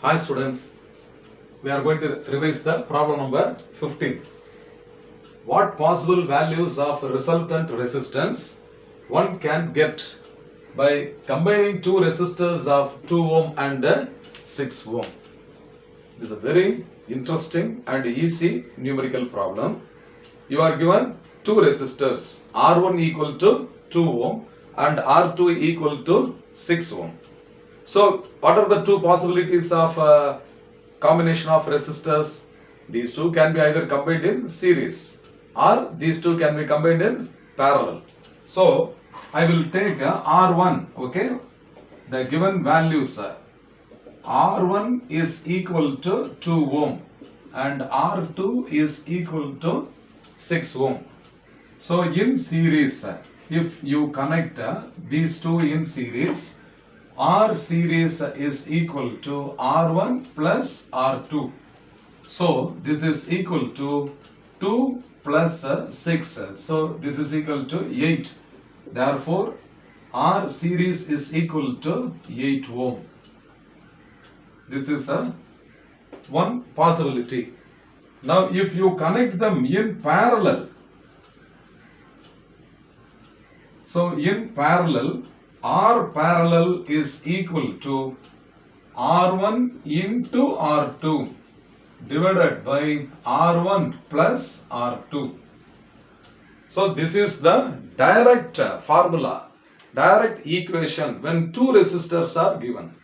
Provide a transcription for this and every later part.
Hi students, we are going to revise the problem number 15. What possible values of resultant resistance one can get by combining two resistors of 2 ohm and 6 ohm? This is a very interesting and easy numerical problem. You are given two resistors, R1 equal to 2 ohm and R2 equal to 6 ohm. So, what are the two possibilities of combination of resistors? These two can be either combined in series or these two can be combined in parallel. So, I will take R1, okay, the given values. R1 is equal to 2 ohm and R2 is equal to 6 ohm. So, in series, if you connect these two in series, R series is equal to R1 plus R2. So, this is equal to 2 plus 6. So, this is equal to 8. Therefore, R series is equal to 8 ohm. This is one possibility. Now, if you connect them in parallel, so in parallel, R parallel is equal to R1 into R2 divided by R1 plus R2. So this is the direct formula, direct equation when two resistors are given.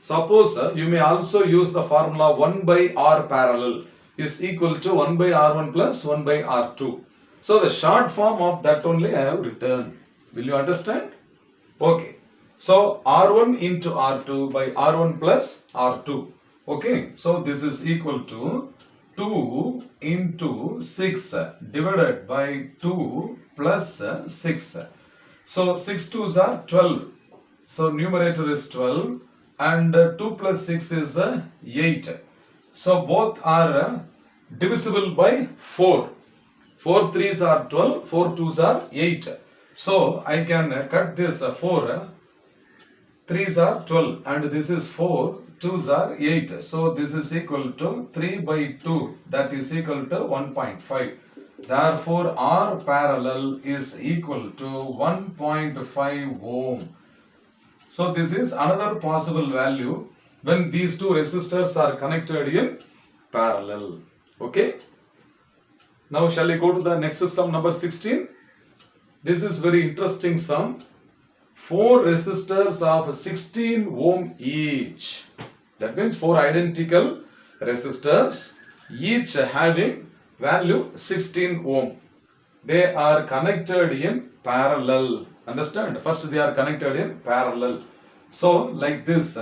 Suppose you may also use the formula 1 by R parallel is equal to 1 by R1 plus 1 by R2. So the short form of that only I have written. Will you understand? Okay. So R1 into R2 by R1 plus R2. Okay. So this is equal to 2 into 6 divided by 2 plus 6. So 6 2s are 12. So numerator is 12 and 2 plus 6 is 8. So both are divisible by 4. 4 3s are 12, 4 2s are 8. So I can cut this 4, 3s are 12 and this is 4, 2s are 8. So this is equal to 3 by 2, that is equal to 1.5. Therefore R parallel is equal to 1.5 ohm. So this is another possible value when these two resistors are connected in parallel. Okay. Now shall we go to the next sum number 16? This is very interesting sum. 4 resistors of 16 ohm each. That means 4 identical resistors, each having value 16 ohm. They are connected in parallel. Understand? First they are connected in parallel. So like this.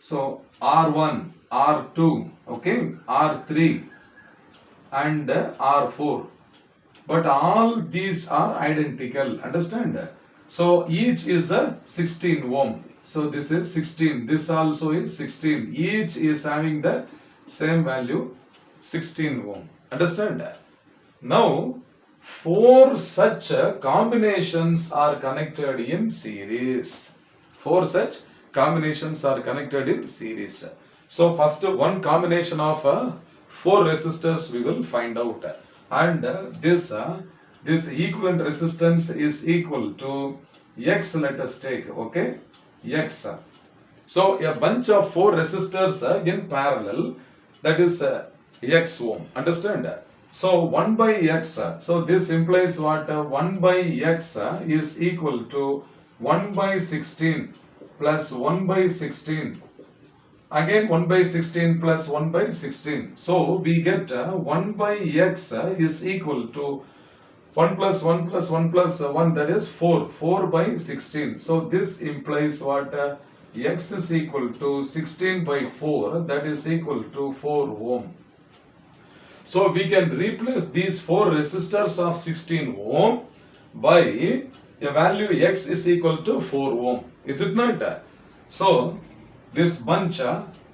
So R1, R2, okay, R3 and R4. But all these are identical. Understand? So each is a 16 ohm. So this is 16. This also is 16. Each is having the same value 16 ohm. Understand? Now 4 such combinations are connected in series. 4 such combinations are connected in series. So first one combination of 4 resistors we will find out. And this equivalent resistance is equal to X, let us take, okay, X. So a bunch of 4 resistors in parallel, that is X ohm, understand? So 1 by X, so this implies what? 1 by X is equal to 1 by 16 plus 1 by 16. Again 1 by 16 plus 1 by 16. So we get 1 by X is equal to 1 plus 1 plus 1 plus 1, that is 4. 4 by 16. So this implies what? X is equal to 16 by 4, that is equal to 4 ohm. So we can replace these 4 resistors of 16 ohm by a value X is equal to 4 ohm. Is it not? So this bunch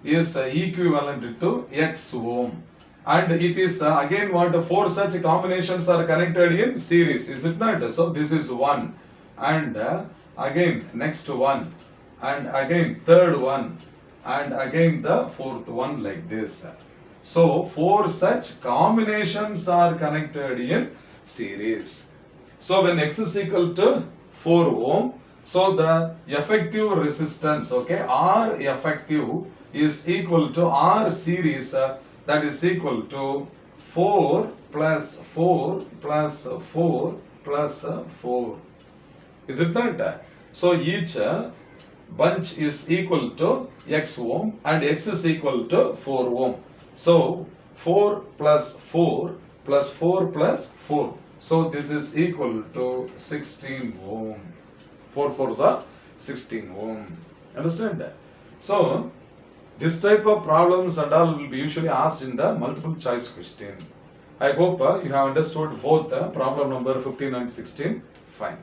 is equivalent to X ohm. And it is again what? 4 such combinations are connected in series. Is it not? So this is 1. And again next one. And again third one. and again the fourth one like this. So 4 such combinations are connected in series. So when X is equal to 4 ohm, so the effective resistance, okay, R effective is equal to R series, that is equal to 4 plus 4 plus 4 plus 4. Is it that? So each bunch is equal to X ohm and X is equal to 4 ohm. So 4 plus 4 plus 4 plus 4. So this is equal to 16 ohm. 4 4s are 16 ohm. Understand that? So this type of problems and all will be usually asked in the multiple choice question. I hope you have understood both the problem number 15 and 16. Fine.